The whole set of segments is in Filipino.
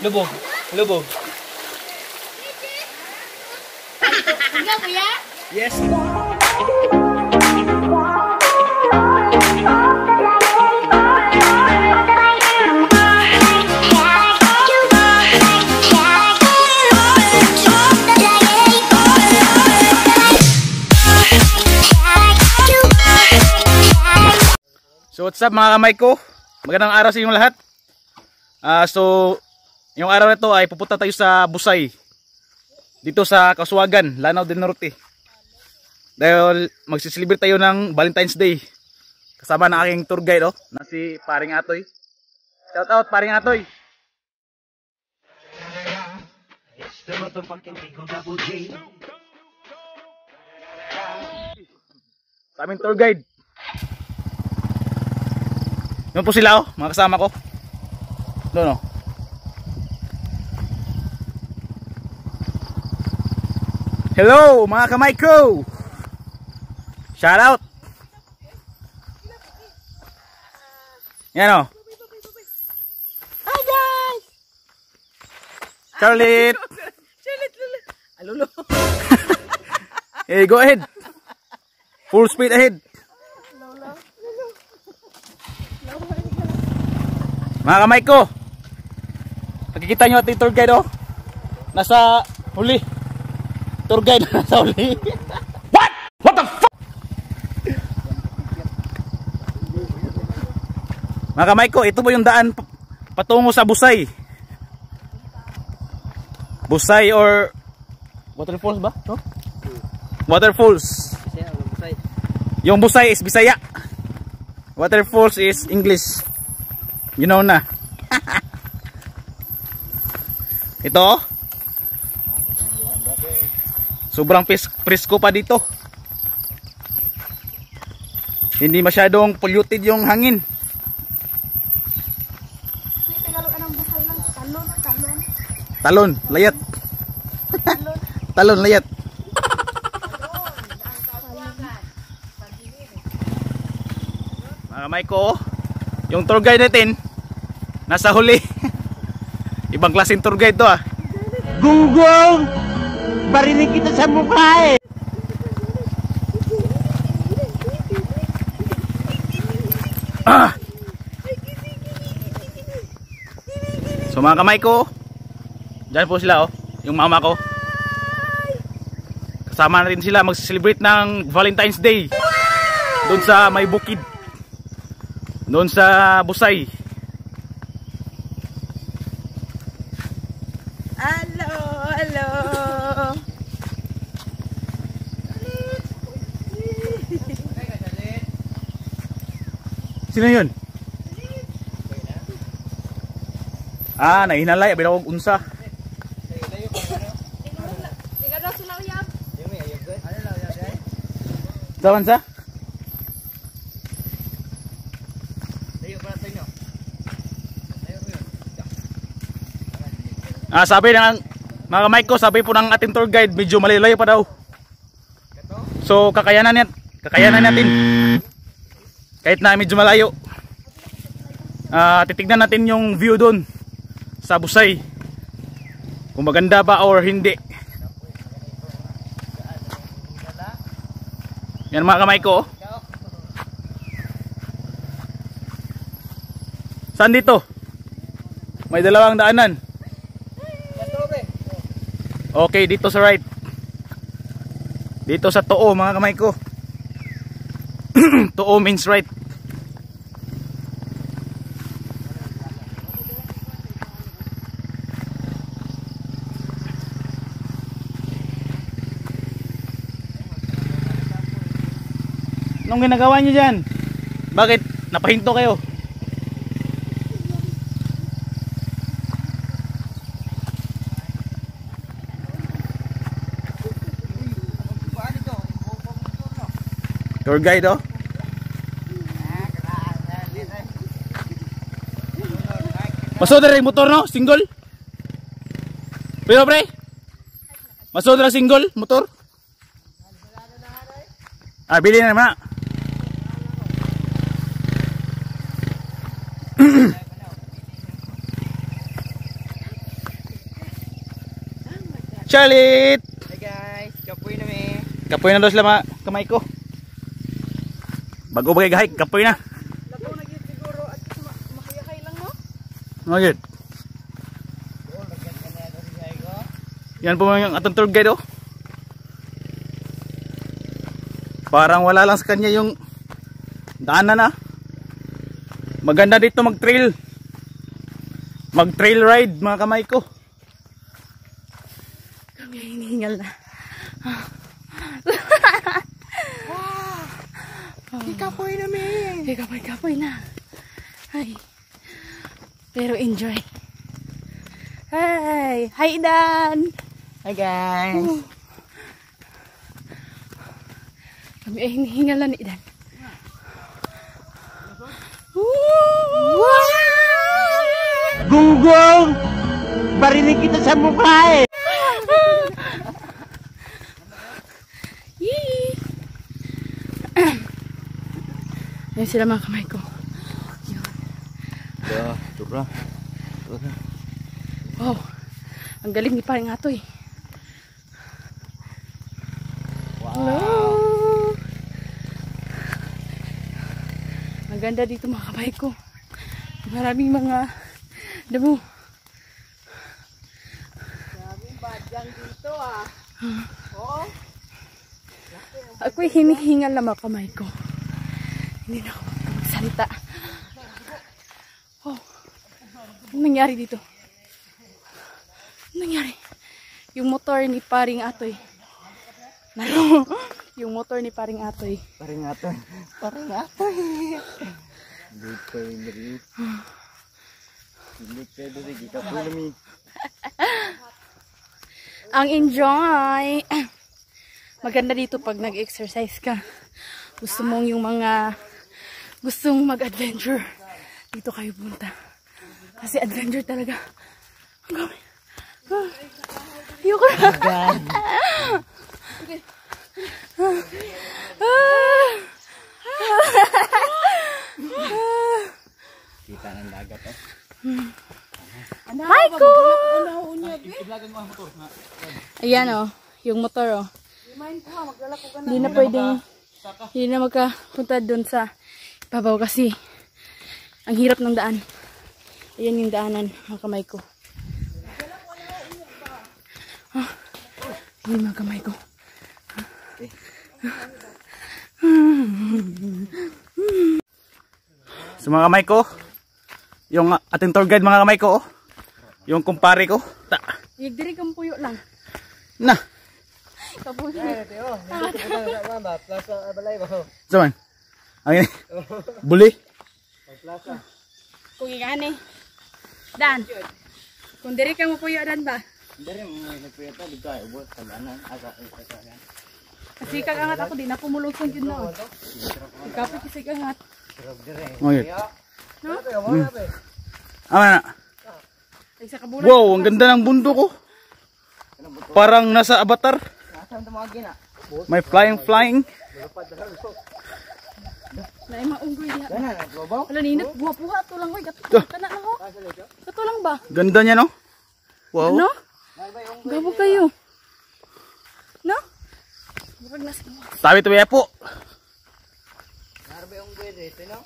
Lubog. Lubog. Tinggal kuya? Yes. So what's up mga kamay ko? Magandang araw sa inyong lahat. So yung araw na ito ay pupunta tayo sa Busay. Dito sa Casuagan, Lanao del Norte. Dahil magsiselebrate tayo ng Valentine's Day. Kasama ng aking tour guide na si Paring Atoy. Shout out Paring Atoy. Sa aming tour guide. Yun po sila mga kasama ko. Doon Hello mga kamay ko. Shout out. Yan Hi guys. Charlotte. Alulo. Hey, go ahead. Full speed ahead. Mga kamay ko, nakikita nyo ating tour guide nasa huli. Tour guide nasa huli. What? What the fuck? Mga kamay ko, ito po yung daan patungo sa Busay. Busay or waterfalls ba? No? Waterfalls. Yung Busay is Bisaya. Waterfalls is English. You know na. Ito sobrang presko pa dito. Hindi masyadong polluted yung hangin. Talon, layat. Talon, layat. Mga kamay ko, yung tour guide natin nasa huli. Ibang klaseng tour guide to Gunggong! Barinig kita sa mukha So mga kamay ko, dyan po sila yung mama ko. Kasama na rin sila mag-celebrate ng Valentine's Day. Doon sa may bukid. Doon sa Busay. Hello. Sino yun? Nahinalay, abin ako unsa. Dawan sa? Sabi ng mga kamay ko, sabi po ng ating tour guide, medyo malayo pa daw. So kakayanan natin. Kahit na medyo malayo. Titignan natin yung view doon sa Busay. Kung maganda ba or hindi. Yan mga kamay ko. Saan dito? May dalawang daanan. Okay, dito sa right. Dito sa Too mga kamay ko. Too means right. Anong ginagawa nyo dyan? Bakit? Napahinto kayo? Tour guide Masod na rin motor single? Pero pre? Masod na single motor? Bili na naman Charlie! Hey guys, kapoy na mi. Kapoy na daw sila mga kamay ko. Bago ba kay kapoy na. Lakaw na gid siguro at mahihay lang no. Ngayot. Yan po yung atong tour guide oh. Parang wala lang sa kanya yung daanan na. Maganda dito mag-trail. Mag-trail ride mga kamay ko. Kami ay hinihingal na. Kapoy na mi. Kapoy na. Ay. Pero enjoy. Hi! Hi, Dan! Hi guys. Kami ay hinihingal na ni Dan. Gunggong! Barinig kita sa mukha eh. Yee! Yan sila mga kamay ko. Ya, turra. Wow! Ang galing ni paring Atoy. Hello! Ang ganda dito mga kamay ko. Maraming mga damo. Maraming badyang dito ah. Oo. Ako'y hinihingal na mga kamay ko. Hindi na ako magsalita. Oh, ano nangyari dito? Ano nangyari? Yung motor ni paring Atoy. Naro. Yung motor ni paring Atoy. Paring atoy. Paring atoy. Dito yung Hindi pwede rin. Kapoy na mi. Ang enjoy. Maganda dito pag nag-exercise ka. Gusto mong yung mga gustong mag-adventure. Dito kayo punta. Kasi adventure talaga. Ang gawin. Ayoko na. Kita ng dagat eh. Hi ko! Ayan o. Yung motor o. Hindi na pwedeng hindi na magkapunta doon sa ibabaw kasi ang hirap ng daan. Ayan yung daanan mga kamay ko. Ayan mga kamay ko. So mga kamay ko, yung ating tour guide mga kamay ko, yung kumpare ko. Yagdiri kang puyo lang. Na. Kapuyo. Zaman. Ang ini. Buli. Kung igani. Dan. Kung diri kang mapuyo dan ba? Dari mo nagpuyata dito ay ubos talanan asa yan. Kasi kagangat ako din ako mulosong yun na. Ikaw pa kasi kagangat. Ngayot. No? Ama na. Ay sa kabulan. Wow, ang ganda ng bundok ko. Parang nasa Avatar. May flying. Na ay maunggoy diha. Kana nagbabaw? Ala ninot buha-buha to lang oy. Gato kana lang ho. Gato lang ba? Ganda niya no? Wow. Ano? Gabo kayo. No? Murag nasa mo. Sabi to ya po. Narbe yung gwede, no?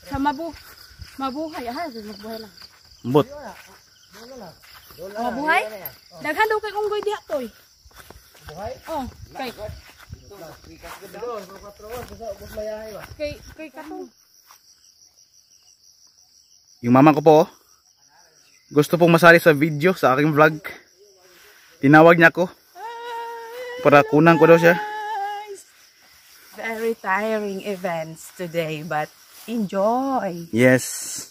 Sa mabuhay ha, magbuhay lang. Ambot. Mabuhay? Daghan daw kay unggoy diha toy. Buhay? Oh, kay kay katong. Yung mama ko po, gusto pong masali sa video sa aking vlog. Tinawag niya ako para kunan ko daw siya. Very tiring events today, but enjoy. Yes.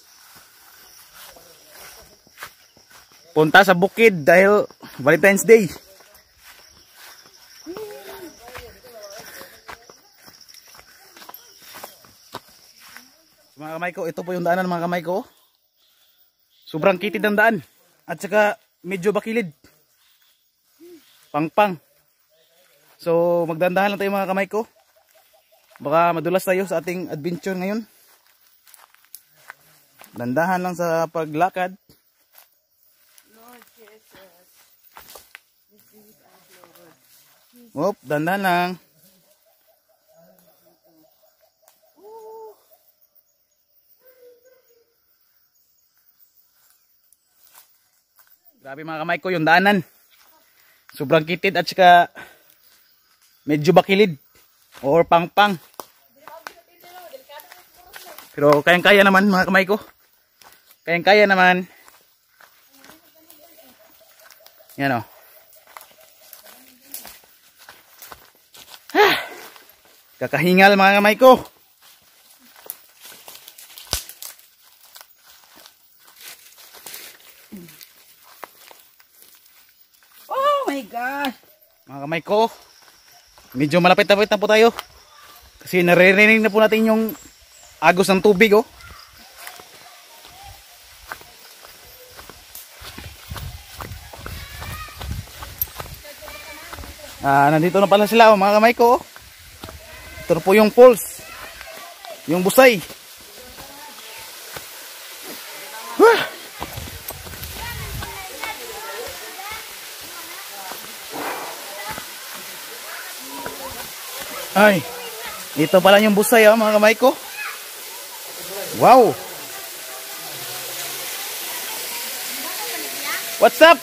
Punta sa bukid dahil Valentine's Day. Mga kamay ko, ito po yung daanan mga kamay ko. Sobrang kitid ang daan. At saka medyo bakilid. Pang-pang. So magdandahan lang tayo mga kamay ko. Baka madulas tayo sa ating adventure ngayon. Dandahan lang sa paglakad. Lord, yes, Whoop, dandan lang. Grabe mga kamay ko yung daanan. Sobrang kitid at saka medyo bakilid or pang-pang. Pero kayang-kaya naman mga kamay ko. Kayang-kaya naman. Yan o. Kakahingal mga kamay ko. Oh my gosh! Mga kamay ko, medyo malapit-lapit na po tayo. Kasi naririnig na po natin yung agos ng tubig oh. Nandito na pala sila oh, mga kamay ko. Ito na po yung falls. Yung Busay. Ay, ito pala yung Busay oh, mga kamay ko. Wow. What's up?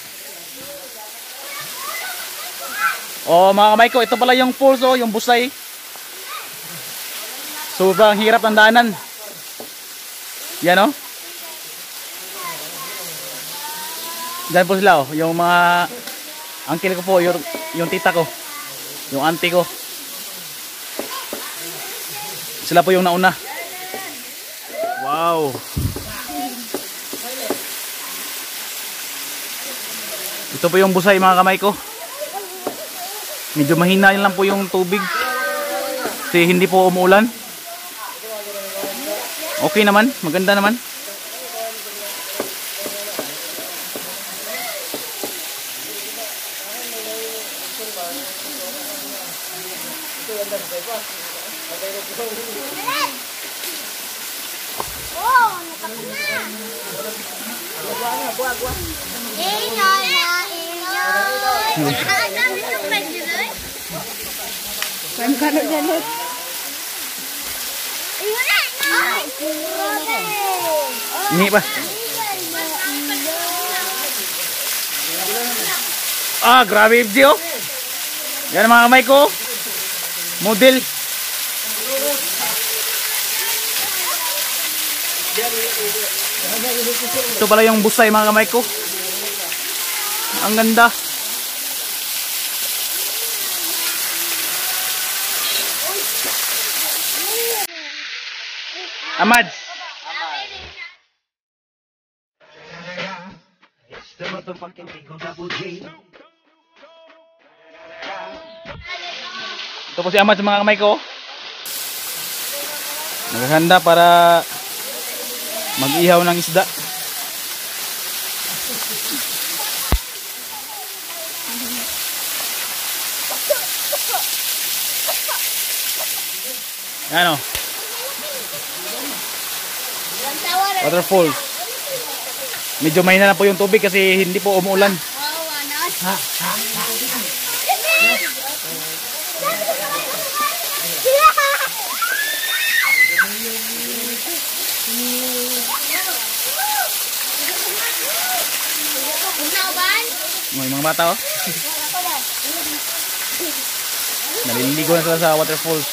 Oh, mga kamay ko, ito pala yung falls oh, yung Busay. Sobrang hirap ng daanan. Yan oh. Diyan po sila oh, yung mga uncle ko po, yung tita ko, yung auntie ko. Sila po yung nauna. Wow. Ito po yung Busay mga kamay ko. Medyo mahina lang po yung tubig. Kasi hindi po umuulan. Okay naman, maganda naman. Ini pa. Grabe video. Yan mga kamay ko. Model. Ito pala yung Busay mga kamay ko. Ang ganda. Amad. Ito po si Amad sa mga kamay ko. Naghahanda para mag-ihaw ng isda. Ano? Waterfalls. Medyo mahina na po yung tubig kasi hindi po umuulan. May mga bata oh. Naliligo na sila sa waterfalls.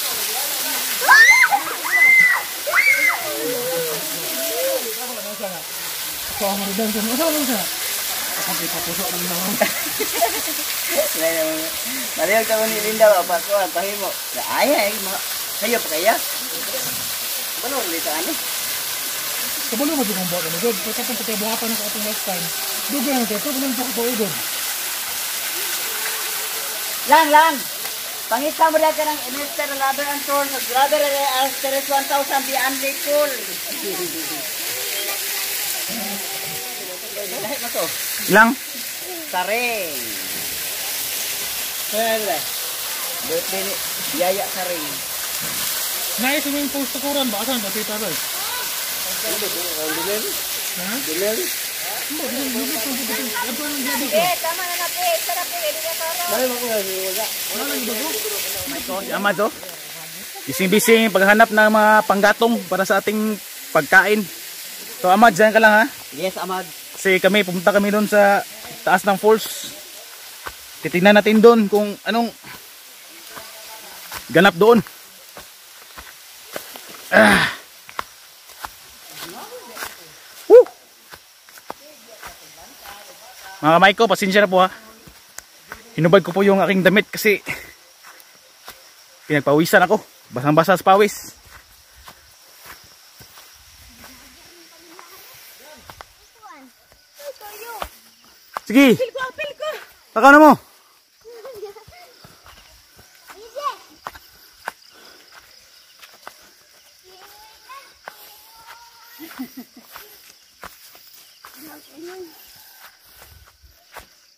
Maliyag ka ni Linda ba ko ang pahimo. Ay sayo pa kaya. Ano ulit ano? Kabalo mo dugong buhat ano god. Pagkatapos patay buhatan na sa atong last time. Dugo na dito, kung sa ko god. Lang. Pangita mo lang ka ng Mr. Rubber and Tour sa Rubber Asteres 1000 beyond cool. Lahat na to. Ilang? Saring. Kaya birthday ni Yaya Saring. Nai swimming pool sa kuran ba asan ba tita ba? Dilel. Ha? Dilel. tama na natin. Sarap yung Ito, si Amad oh. Bising-bising paghanap ng mga panggatong para sa ating pagkain. So Amad, dyan ka lang ha. Yes, Amad. Kasi pumunta kami doon sa taas ng falls. Titingnan natin doon kung anong ganap doon. Woo! Mga kamay ko, pasensya na po ha. Hinubad ko po yung aking damit kasi pinagpawisan ako. Basang-basa sa pawis. Sige. Apil ko. Taka na mo.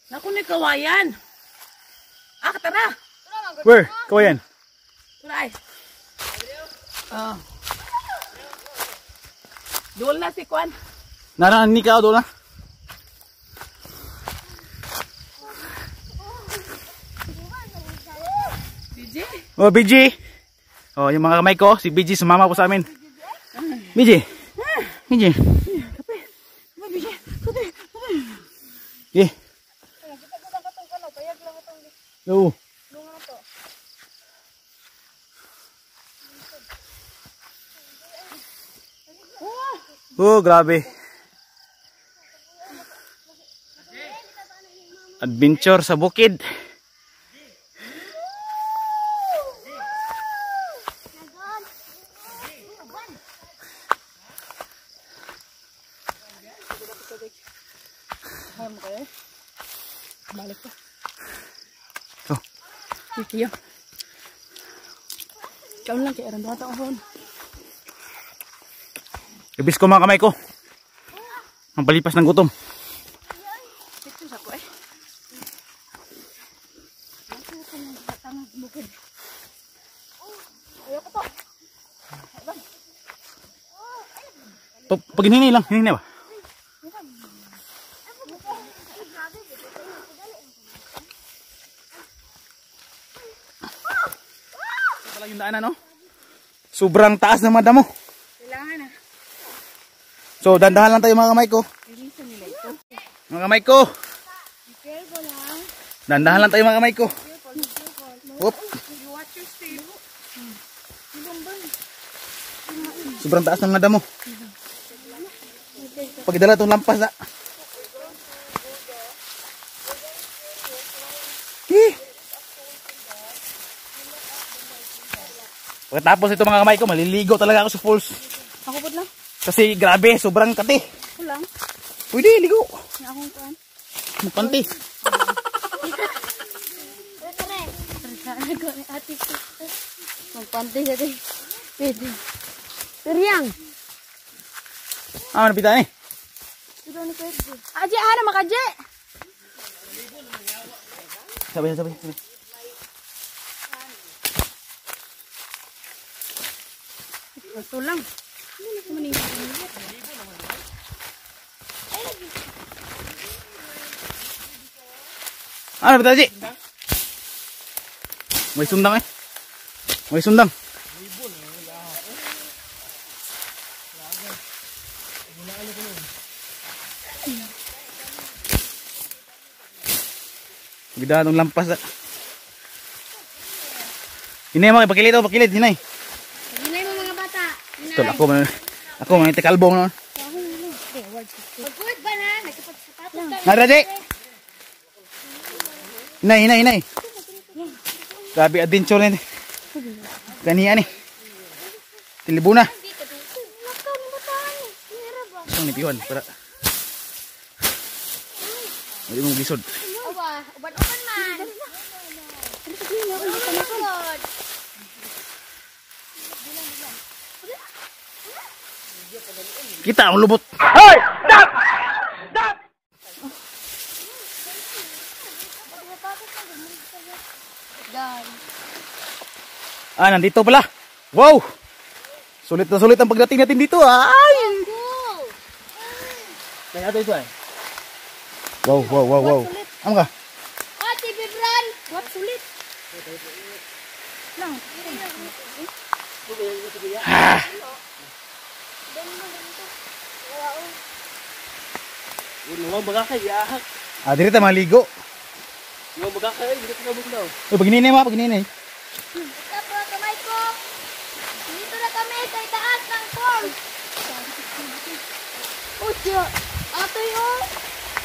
Naku ni kawayan. Tara. Where? Kawayan. Turay. Doon na si Kwan. Naraan ni ka doon na. BJ. Oh, BG. Oh, yung mga kamay ko, si BG sumama po sa amin. BG. BG. Yeah. Yo. Oh, grabe. Adventure sa bukid. Balik ko. Oh. Tiyo. Ikaw lang kaya rin bata ko hon. Ibis ko mga kamay ko. Ang palipas ng gutom. Ito sa ko eh. Pag hinini lang, hinini ba? Ito lang yung daanan, no? Sobrang taas ng mga damo. Kailangan na. So, dandahan lang tayo mga kamay ko. Mga kamay ko. Dandahan lang tayo mga kamay ko. Whoop. Sobrang taas ng mga damo. Pagdala itong lampas na. Pagkatapos ito mga kamay ko, maliligo talaga ako sa falls. Ako po lang. Kasi grabe, sobrang kati. Ako lang. Pwede, ligo. Akong kuhan. Panti. Magpantay sa tayo. Pwede. Siriang. Napita ni. Aje, ano makaje? Sabay. Ito lang. Napita Ji. May sundang eh. May sundang. Bida nung lampas. Hinay mo, pakilid o, pakilid, hinay. Hinay mo mga bata. Ito, ako mga tikalbong naman. Magkuwit ba na? Nagkapagsapatos ka. Naraji! Hinay. Grabe, adventure na ito. Ganiyan eh. Tilibo na. Isang nipiwan para hindi mo gisod. Uban-uban man. Kita ang lubot. Hoy! Stop! Stop! Nandito pala. Wow! Sulit na sulit ang pagdating natin dito. Ay! Kaya ito ay. Wow, wow, wow, wow. Ano ka? Ate Bibran! What sulit? Lang. Dito tayo maligo. Uy, pagninay mo, pagninay. Tapos kamay ko. Dito na kami sa itaas ng falls. Oh, siya. Ato yun.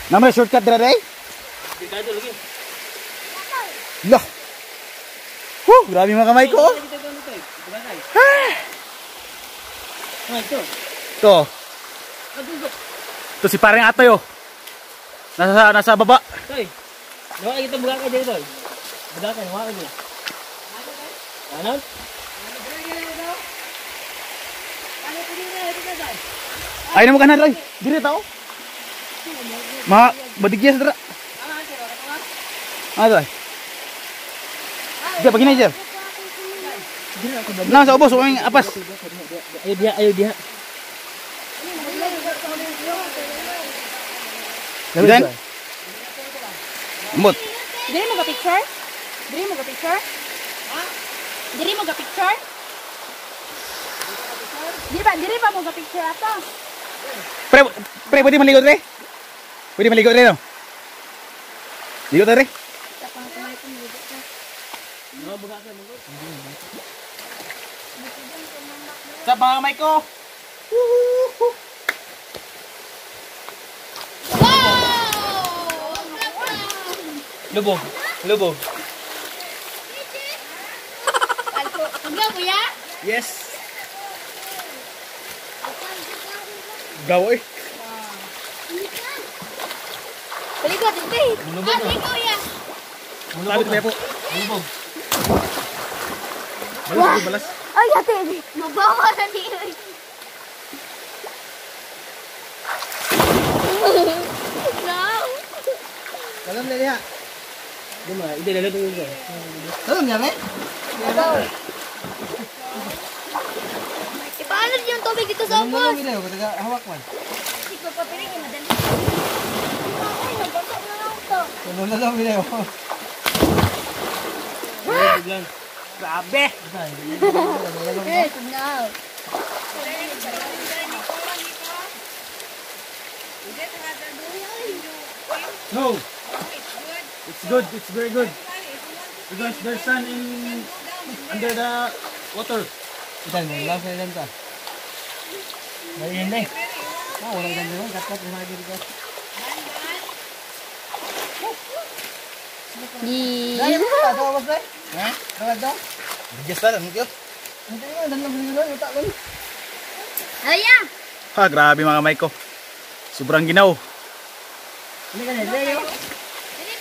Namay shortcut dira day? Lah. Grabe mga kamay ko. To. To si pareng Atoy oh. Nasa baba. Nawa kita buka ka dito. Buka ka, nawa mo. Ano? Ay na mo kanan Roy. Dire tao. Badigyas dira. Ano ay? Dia pagi ni je. Nah, sa ubos uang apas. Ayo dia. Dan. Mut. Diri mo ga picture? Diri mo ga picture? Ha? Diri mo ga picture? Diri ba mo ga picture ato? Pre, pwede maligo re? Pwede maligo re no? Ligo re? Sa mga kamay ko. Lubog. Ikaw kuya? Yes. Gawoy. Palikot, hindi. Ikaw kuya. Sabi ko po. Lubog. Balas. Ay, ate. Mabawa na niyo. No. Dalam na niya. Hindi lalo dito. Alam niya me? Paano yung tubig dito sa ubos? Hawak man. Hindi ko papiringin, madali. Ay, nagbasak na lang ito. Lalo video. Grabe. Yes, no. No. It's good. It's very good. Because there's sun in under the water. Itan mo, lang sa ilan ta. Mayin eh. Walang ganda mo, kat-kat mo lagi dito. Dali mo ka, tawa ba pre? Ha? Tawa daw? Bigas na lang ito. Hindi mo, dalam video utak ko. Ayan. Ha, grabe mga kamay ko. Sobrang ginaw. Hindi ka na, Leo.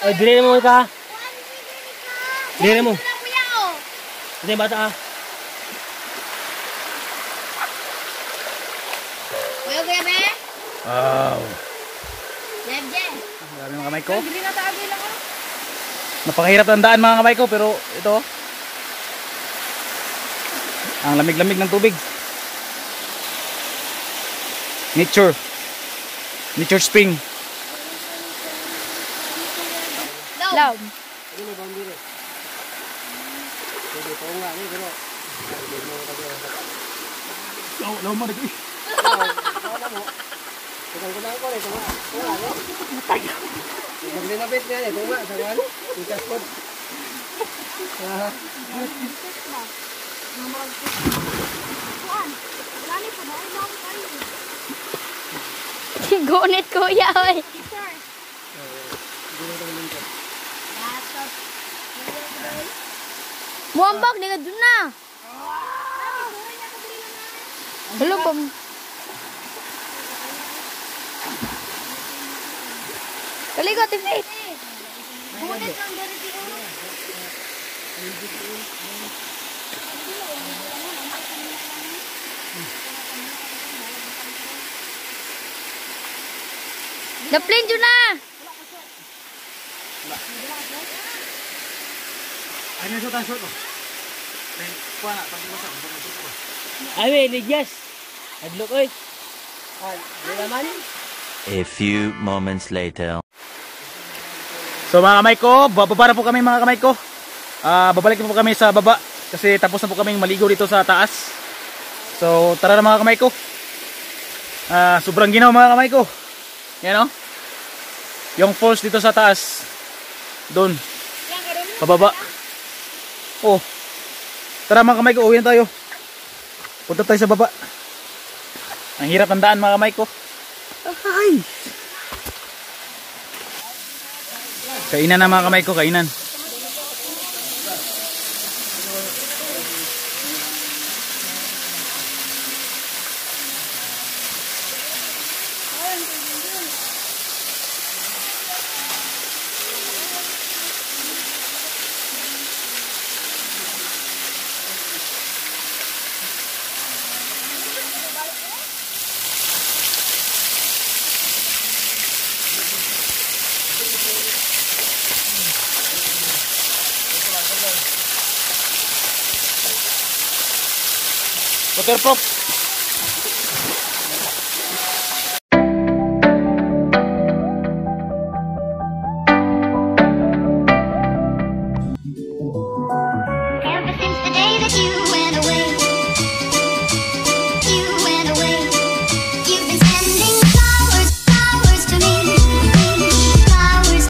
Ay, dire mo ka. Dire mo. Kuya, oh. Ito yung bata ah. Kuya, be? Wow. Jeb. Grabe mga kamay ko. Hindi na tabi lang ako. Napakahirap tandaan mga kamay ko pero ito. Ang lamig-lamig ng tubig. Nature spring. Love. Law mo dito. Maglinapit niya eh, tunga, sawan. Ikas po. Gunit kuya, oy. Muambak dengan duna. Belum bom. Kali ko tipit. Daplin Juna. Ano yung short ko? Kuha na, pag-iwasan. Ay, ligyas. Adlok oy. Ah, di naman. A few moments later. So mga kamay ko, bababa na po kami mga kamay ko. Babalik na po kami sa baba kasi tapos na po kaming maligo dito sa taas. So tara na mga kamay ko. Sobrang ginaw mga kamay ko. Yan o. Yung falls dito sa taas. Doon. Pababa. Oh. Tara mga kamay ko, uwi na tayo. Punta tayo sa baba. Ang hirap ng daan mga kamay ko. Ay. Kainan na mga kamay ko, kainan. Waterproof.